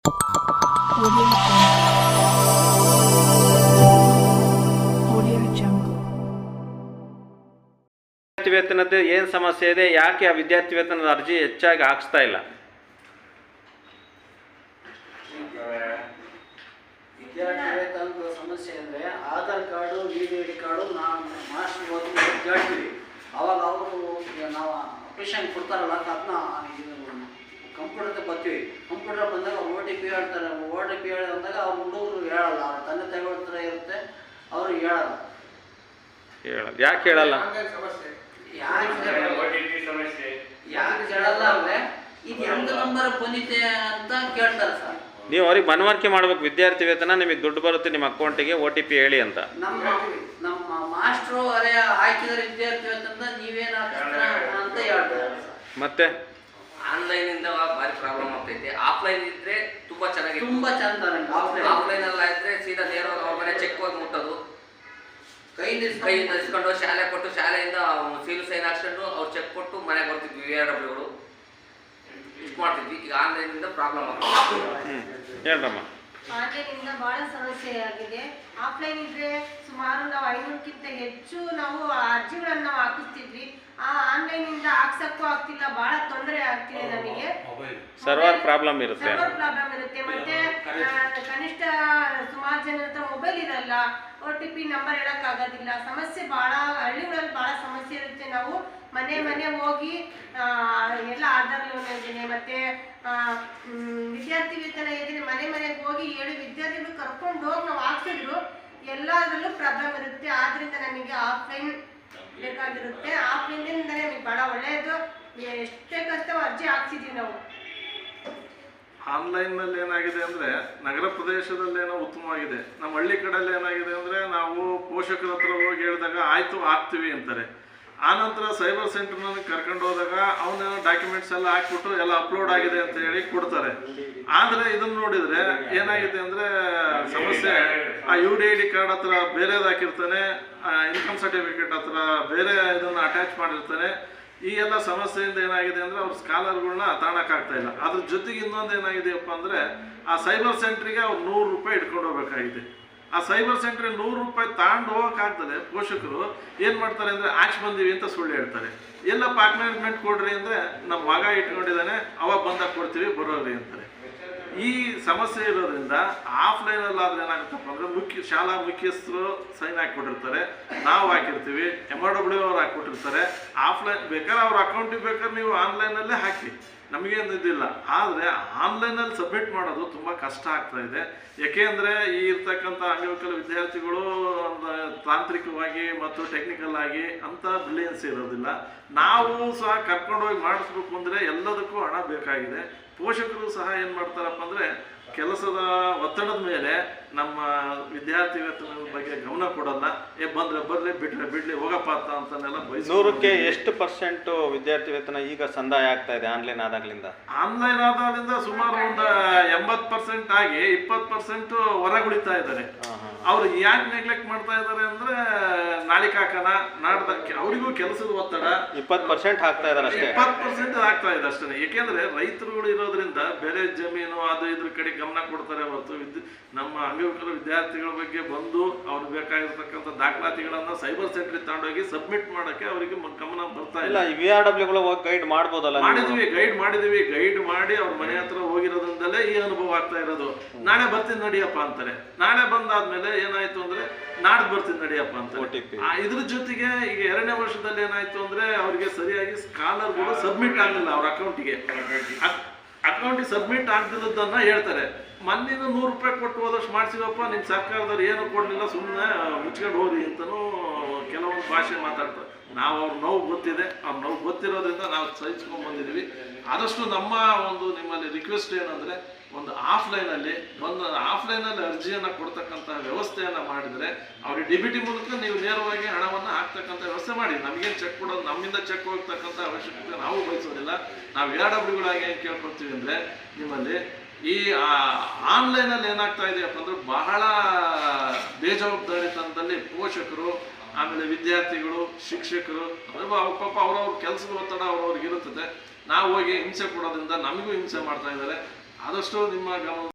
ವಿದ್ಯಾರ್ಥಿ ವೇತನದ ಏನು ಸಮಸ್ಯೆ ಇದೆ? ಯಾಕೆ ಆ ವಿದ್ಯಾರ್ಥಿ ವೇತನದ ಅರ್ಜಿ ಹೆಚ್ಚಾಗಿ ಹಾಕಿಸ್ತಾ ಇಲ್ಲ? ವಿದ್ಯಾರ್ಥಿ ವೇತನದ ಸಮಸ್ಯೆ ಅಂದರೆ ಆಧಾರ್ ಕಾರ್ಡು VDD ಕಾರ್ಡು ನಾವು ಮಾಸ್ಟರ್ ಓದಿ ಕೇಳ್ತೀವಿ. ಅವಾಗ ಅವರು ನಾವು ಅಪ್ಲಿಕೇಶನ್ ಕೊಡ್ತಾರಲ್ಲ ಅದನ್ನ ಕಂಪ್ಯೂಟರ್ ಬರ್ತೀವಿ. ಕಂಪ್ಯೂಟರ್ ಬಂದಾಗ OTP ಹೇಳ್ತಾರೆ. OTP ಹೇಳಿದಾಗ ಅವ್ರು ಹುಡುಗರು ಹೇಳಲ್ಲ, ಅವ್ರ ತಂದೆ ತಾಯಿಗಳ ಹತ್ರ ಇರುತ್ತೆ, ಅವರು ಹೇಳಲ್ಲ. ಯಾಕೆ ಹೇಳಲ್ಲ? ಯಾಕೆ ಹೇಳಲ್ಲ ಅಂದರೆ ಇದು ಹೆಂಗ ನಂಬರ್ ಬಂದಿದೆ ಅಂತ ಕೇಳ್ತಾರೆ ಸರ್. ನೀವು ಅವ್ರಿಗೆ ಮನವರಿಕೆ ಮಾಡ್ಬೇಕು, ವಿದ್ಯಾರ್ಥಿ ವೇತನ ನಿಮಗೆ ದುಡ್ಡು ಬರುತ್ತೆ ನಿಮ್ಮ ಅಕೌಂಟಿಗೆ, OTP ಹೇಳಿ ಅಂತ. ನಮ್ಮ ಮಾಸ್ಟ್ರು ಅದೇ ಹಾಕಿದ್ರೆ ವಿದ್ಯಾರ್ಥಿ ವೇತನ ನೀವೇನು ಹಾಕಿಸ್ತೀರ ಅಂತ ಹೇಳ್ತಾರೆ. ಮತ್ತೆ ಆನ್ಲೈನ್ ಇಂದ ಭಾರಿ ಪ್ರಾಬ್ಲಮ್ ಆಗ್ತೈತೆ. ಆಫ್ಲೈನ್ ಇದ್ರೆ ತುಂಬಾ ಚೆನ್ನಾಗಿ, ತುಂಬಾ ಚಂದ. ಆಫ್ಲೈನ್ ಅಲ್ಲ ಇದ್ರೆ ಸೀದಾ ನೇರವಾಗಿ ಅವ್ರ ಮನೆ ಚೆಕ್ ಹೋಗಿ ಮುಟ್ಟೋದು, ಕೈ ಇಸ್ಕೊಂಡು ಶಾಲೆ ಕೊಟ್ಟು ಶಾಲೆಯಿಂದ ಸೀಲು ಸೈನ್ ಹಾಕ್ಸ್ಕೊಂಡು ಅವ್ರು ಚೆಕ್ ಕೊಟ್ಟು ಮನೆಗೆ ಬರ್ತಿದ್ವಿ. VRWಗಳು ಇಷ್ಟು ಮಾಡ್ತಿದ್ವಿ. ಈಗ ಆನ್ಲೈನ್ ಇಂದ ಪ್ರಾಬ್ಲಮ್ ಆಗ್ತದೆ. ಹೇಳ್ರಮ್ಮ. ಆನ್ಲೈನ್ ಇಂದ ಬಹಳ ಸಮಸ್ಯೆ ಆಗಿದೆ. ಆಫ್ಲೈನ್ ಇದ್ರೆ ಸುಮಾರು ನಾವು 500ಕ್ಕಿಂತ ಹೆಚ್ಚು ನಾವು ಅರ್ಜಿಗಳನ್ನು ನಾವು ಹಾಕಿಸ್ತಿದ್ವಿ. ಆ ಆನ್ಲೈನ್ ಇಂದ ಹಾಕ್ಸಕ್ಕೂ ಆಗ್ತಿಲ್ಲ, ಬಹಳ ತೊಂದರೆ ಆಗ್ತಿದೆ ನಮಗೆ. ಸರ್ವರ್ ಪ್ರಾಬ್ಲಮ್ ಇರುತ್ತೆ. ಮತ್ತೆ ಕನಿಷ್ಠ ಸುಮಾರು ಜನ ಹತ್ರ ಮೊಬೈಲ್ ಇರಲ್ಲ, OTP ನಂಬರ್ ಹೇಳಕ್ಕಾಗೋದಿಲ್ಲ. ಸಮಸ್ಯೆ ಬಹಳ ಹಳ್ಳಿಗಳಲ್ಲಿ ಬಹಳ ಸಮಸ್ಯೆ ಇರುತ್ತೆ. ನಾವು ಮನೆ ಹೋಗಿ ಎಲ್ಲ ಆಧಾರ್ ಲೋನ್ ಯೋಜನೆ ಮತ್ತೆ ವಿದ್ಯಾರ್ಥಿ ವೇತನ ಯೋಜನೆ ಮನೆಗೆ ಹೋಗಿ 7 ವಿದ್ಯಾರ್ಥಿಗಳು ಕರ್ಕೊಂಡು ಹೋಗಿ ನಾವು ಹಾಕ್ಸಿದ್ರು ಎಲ್ಲದರಲ್ಲೂ ಪ್ರಾಬ್ಲಮ್ ಇರುತ್ತೆ. ಆದ್ರಿಂದ ನಮಗೆ ಆಫ್ಲೈನ್ ಬೇಕಾಗಿರುತ್ತೆ. ಆಫ್ಲೈನಿಂದಲೇ ನಮಗೆ ಬಹಳ ಒಳ್ಳೆಯದು. ಎಷ್ಟೇ ಕಷ್ಟ ಅರ್ಜಿ ಹಾಕ್ಸಿದ್ವಿ ನಾವು. ಆನ್ಲೈನ್ನಲ್ಲಿ ಏನಾಗಿದೆ ಅಂದರೆ ನಗರ ಪ್ರದೇಶದಲ್ಲೇನೋ ಉತ್ತಮವಾಗಿದೆ. ನಮ್ಮ ಹಳ್ಳಿ ಕಡೆಯಲ್ಲಿ ಏನಾಗಿದೆ ಅಂದರೆ ನಾವು ಪೋಷಕರ ಹತ್ರ ಹೋಗಿ ಹೇಳಿದಾಗ ಆಯಿತು ಹಾಕ್ತೀವಿ ಅಂತಾರೆ. ಆನಂತರ ಸೈಬರ್ ಸೆಂಟರ್ನಲ್ಲಿ ಕರ್ಕೊಂಡು ಹೋದಾಗ ಅವನೇನೋ ಡಾಕ್ಯುಮೆಂಟ್ಸ್ ಎಲ್ಲ ಹಾಕ್ಬಿಟ್ಟು ಎಲ್ಲ ಅಪ್ಲೋಡ್ ಆಗಿದೆ ಅಂತ ಹೇಳಿ ಕೊಡ್ತಾರೆ. ಆದರೆ ಇದನ್ನು ನೋಡಿದರೆ ಏನಾಗಿದೆ ಅಂದರೆ ಸಮಸ್ಯೆ, ಆ UDD ಕಾರ್ಡ್ ಹತ್ರ ಬೇರೆದು ಹಾಕಿರ್ತಾನೆ, ಇನ್ಕಮ್ ಸರ್ಟಿಫಿಕೇಟ್ ಹತ್ರ ಬೇರೆ ಇದನ್ನು ಅಟ್ಯಾಚ್ ಮಾಡಿರ್ತಾನೆ. ಈ ಎಲ್ಲ ಸಮಸ್ಯೆಯಿಂದ ಏನಾಗಿದೆ ಅಂದರೆ ಅವ್ರ ಸ್ಕಾಲರ್ಗಳನ್ನ ತಾಣಕ್ಕಾಗ್ತಾ ಇಲ್ಲ. ಅದ್ರ ಜೊತೆಗೆ ಇನ್ನೊಂದು ಏನಾಗಿದೆಯಪ್ಪ ಅಂದರೆ ಆ ಸೈಬರ್ ಸೆಂಟ್ರಿಗೆ ಅವ್ರು 100 ರೂಪಾಯಿ ಇಟ್ಕೊಂಡು ಹೋಗ್ಬೇಕಾಗಿದೆ. ಆ ಸೈಬರ್ ಸೆಂಟ್ರಿಗೆ 100 ರೂಪಾಯಿ ತಗೊಂಡು ಹೋಗೋಕ್ಕಾಗ್ತದೆ. ಪೋಷಕರು ಏನು ಮಾಡ್ತಾರೆ ಅಂದರೆ ಆಚೆ ಬಂದೀವಿ ಅಂತ ಸುಳ್ಳು ಹೇಳ್ತಾರೆ. ಎಲ್ಲಪ್ಪ ಅಕ್ನಾಲೇಜ್ಮೆಂಟ್ ಕೊಡ್ರಿ ಅಂದರೆ ನಮ್ಮ ಮಗ ಇಟ್ಕೊಂಡಿದ್ದಾನೆ, ಅವಾಗ ಬಂದಾಗ ಕೊಡ್ತೀವಿ ಬರೋರಿ ಅಂತಾರೆ. ಈ ಸಮಸ್ಯೆ ಇರೋದ್ರಿಂದ ಆಫ್ಲೈನಲ್ಲಾದ್ರೆ ಏನಾಗುತ್ತಪ್ಪ ಅಂದರೆ ಶಾಲಾ ಮುಖ್ಯಸ್ಥರು ಸೈನ್ ಹಾಕಿಕೊಟ್ಟಿರ್ತಾರೆ, ನಾವು ಹಾಕಿರ್ತೀವಿ, MRW ಅವ್ರು ಹಾಕಿಕೊಟ್ಟಿರ್ತಾರೆ. ಆಫ್ಲೈನ್ ಬೇಕಾದ್ರೆ ಅವ್ರ ಅಕೌಂಟಿಗೆ ಬೇಕಾದ್ರೆ ನೀವು ಆನ್ಲೈನಲ್ಲೇ ಹಾಕಿ, ನಮಗೇನು ಇದಿಲ್ಲ. ಆದರೆ ಆನ್ಲೈನಲ್ಲಿ ಸಬ್ಮಿಟ್ ಮಾಡೋದು ತುಂಬ ಕಷ್ಟ ಆಗ್ತಾ ಇದೆ. ಏಕೆಂದರೆ ಈ ಇರ್ತಕ್ಕಂಥ ಅಂಗವಿಕಲ ವಿದ್ಯಾರ್ಥಿಗಳು ತಾಂತ್ರಿಕವಾಗಿ ಮತ್ತು ಟೆಕ್ನಿಕಲ್ ಆಗಿ ಅಂಥ ಬ್ರಿಲಿಯನ್ಸ್ ಇರೋದಿಲ್ಲ. ನಾವು ಸಹ ಕರ್ಕೊಂಡೋಗಿ ಮಾಡಿಸ್ಬೇಕು ಅಂದರೆ ಎಲ್ಲದಕ್ಕೂ ಹಣ ಬೇಕಾಗಿದೆ. ಪೋಷಕರು ಸಹ ಏನು ಮಾಡ್ತಾರಪ್ಪ ಅಂದರೆ ಕೆಲಸದ ಒತ್ತಡದ ಮೇಲೆ ನಮ್ಮ ವಿದ್ಯಾರ್ಥಿ ವೇತನದ ಬಗ್ಗೆ ಗಮನ ಕೊಡಲ್ಲ. ಬಂದರೆ ಬರಲಿ, ಬಿಟ್ಟರೆ ಬಿಡಲಿ, ಹೋಗಪ್ಪ ಅಂತನೆಲ್ಲ ಬಯಸಿ. 100ಕ್ಕೆ ಎಷ್ಟು % ವಿದ್ಯಾರ್ಥಿ ವೇತನ ಈಗ ಸಂದಾಯ ಆಗ್ತಾ ಇದೆ ಆನ್ಲೈನ್ ಆದಾಗಲಿಂದ? ಆನ್ಲೈನ್ ಆದಾಗಲಿಂದ ಸುಮಾರು ಒಂದು 80% ಆಗಿ 20% ಹೊರಗುಳಿತಾ ಇದ್ದಾರೆ. ಅವ್ರು ಯಾಕೆ ನೆಗ್ಲೆಕ್ಟ್ ಮಾಡ್ತಾ ಇದ್ದಾರೆ ಅಂದರೆ ನಾಳಿಗೆ ಹಾಕೋಣ ನಾಡ್ದಕ್ಕೆ, ಅವರಿಗೂ ಕೆಲಸದ ಒತ್ತಡ. 20% ಹಾಕ್ತಾ ಇದ್ದಾರೆ ಅಷ್ಟೇ. 20% ಆಗ್ತಾ ಇದೆ ಅಷ್ಟೇ. ಏಕೆಂದರೆ ರೈತರುಗಳು ಇರೋದ್ರಿಂದ ಬೇರೆ ಜಮೀನು ಅದು ಇದ್ರ ಕಡೆ ಗಮನ ಕೊಡ್ತಾರೆ ಹೊರತು ನಮ್ಮ ಅಂಗವಿಕಲ ವಿದ್ಯಾರ್ಥಿಗಳ ಬಗ್ಗೆ ಬಂದು ಅವ್ರಿಗೆ ಬೇಕಾಗಿರ್ತಕ್ಕಂಥ ದಾಖಲಾತಿಗಳನ್ನು ಸೈಬರ್ ಸೆಂಟ್ರಿಗೆ ತಗೊಂಡೋಗಿ ಸಬ್ಮಿಟ್ ಮಾಡೋಕ್ಕೆ ಅವರಿಗೆ ಗಮನ ಬರ್ತಾ ಇಲ್ಲ. VRWಗಳು ಹೋಗಿ ಗೈಡ್ ಮಾಡ್ಬೋದಲ್ಲ? ಮಾಡಿದೀವಿ. ಗೈಡ್ ಮಾಡಿ ಅವ್ರ ಮನೆ ಹತ್ರ ಹೋಗಿರೋದ್ರಿಂದಲೇ ಈ ಅನುಭವ ಆಗ್ತಾ ಇರೋದು. ನಾಳೆ ಬರ್ತೀನಿ ನಡಿಯಪ್ಪ ಅಂತಾರೆ. ನಾಳೆ ಬಂದಾದ್ಮೇಲೆ ಏನಾಯ್ತು ಅಂದ್ರೆ ನಾಡ್ದು ಬರ್ತೀನಿ ನಡಿಯಪ್ಪ ಅಂತ. ಇದ್ರ ಜೊತೆಗೆ ಈಗ 2ನೇ ವರ್ಷದಲ್ಲಿ ಏನಾಯ್ತು ಅಂದ್ರೆ ಅವ್ರಿಗೆ ಸರಿಯಾಗಿ ಸ್ಕಾಲರ್ಗಳು ಸಬ್ಮಿಟ್ ಆಗಲಿಲ್ಲ. ಅವ್ರ ಅಕೌಂಟಿಗೆ ಸಬ್ಮಿಟ್ ಆಗ್ದಿರೋದನ್ನ ಹೇಳ್ತಾರೆ. ಮೊನ್ನೆ 100 ರೂಪಾಯಿ ಕೊಟ್ಟು ಹೋದಷ್ಟು ಮಾಡ್ಸಿವಪ್ಪ, ನಿಮ್ಮ ಸರ್ಕಾರದವ್ರು ಏನು ಕೊಡಲಿಲ್ಲ, ಸುಮ್ಮನೆ ಮುಚ್ಕೊಂಡು ಹೋಗ್ರಿ ಅಂತಲೂ ಕೆಲವೊಂದು ಭಾಷೆ ಮಾತಾಡ್ತಾರೆ. ನಾವು ಅವ್ರ ನೋವು ಗೊತ್ತಿದೆ, ಅವ್ರ ನೋವು ಗೊತ್ತಿರೋದ್ರಿಂದ ನಾವು ಸಹಿಸ್ಕೊಂಡು ಬಂದಿದ್ದೀವಿ. ಆದಷ್ಟು ನಮ್ಮ ಒಂದು ನಿಮ್ಮಲ್ಲಿ ರಿಕ್ವೆಸ್ಟ್ ಏನಂದರೆ ಒಂದು ಆಫ್ಲೈನಲ್ಲಿ ಅರ್ಜಿಯನ್ನು ಕೊಡ್ತಕ್ಕಂಥ ವ್ಯವಸ್ಥೆಯನ್ನು ಮಾಡಿದರೆ ಅವ್ರಿಗೆ DBT ಮೂಲಕ ನೀವು ನೇರವಾಗಿ ಹಣವನ್ನು ಹಾಕ್ತಕ್ಕಂಥ ವ್ಯವಸ್ಥೆ ಮಾಡಿ. ನಮಗೇನು ಚೆಕ್ ಕೊಡೋದು, ನಮ್ಮಿಂದ ಚೆಕ್ ಹೋಗ್ತಕ್ಕಂಥ ಅವಶ್ಯಕತೆ ನಾವು ಬಯಸೋದಿಲ್ಲ. ನಾವು VRWಗಳಾಗಿ ಏನು ಕೇಳ್ಕೊಳ್ತೀವಿ ಅಂದರೆ ನಿಮ್ಮಲ್ಲಿ ಈ ಆನ್ಲೈನಲ್ಲಿ ಏನಾಗ್ತಾ ಇದೆಯಪ್ಪ ಅಂದ್ರೆ ಬಹಳ ಬೇಜವಾಬ್ದಾರಿತನದಲ್ಲಿ ಪೋಷಕರು, ಆಮೇಲೆ ವಿದ್ಯಾರ್ಥಿಗಳು, ಶಿಕ್ಷಕರು ಪಾಪ ಅವ್ರವ್ರ ಕೆಲಸದ ಒತ್ತಡ ಅವ್ರವ್ರಿಗೆ ಇರುತ್ತದೆ. ನಾವು ಹೋಗಿ ಹಿಂಸೆ ಕೊಡೋದ್ರಿಂದ ನಮಗೂ ಹಿಂಸೆ ಮಾಡ್ತಾ ಇದ್ದಾರೆ. ಆದಷ್ಟು ನಿಮ್ಮ ಗಮನ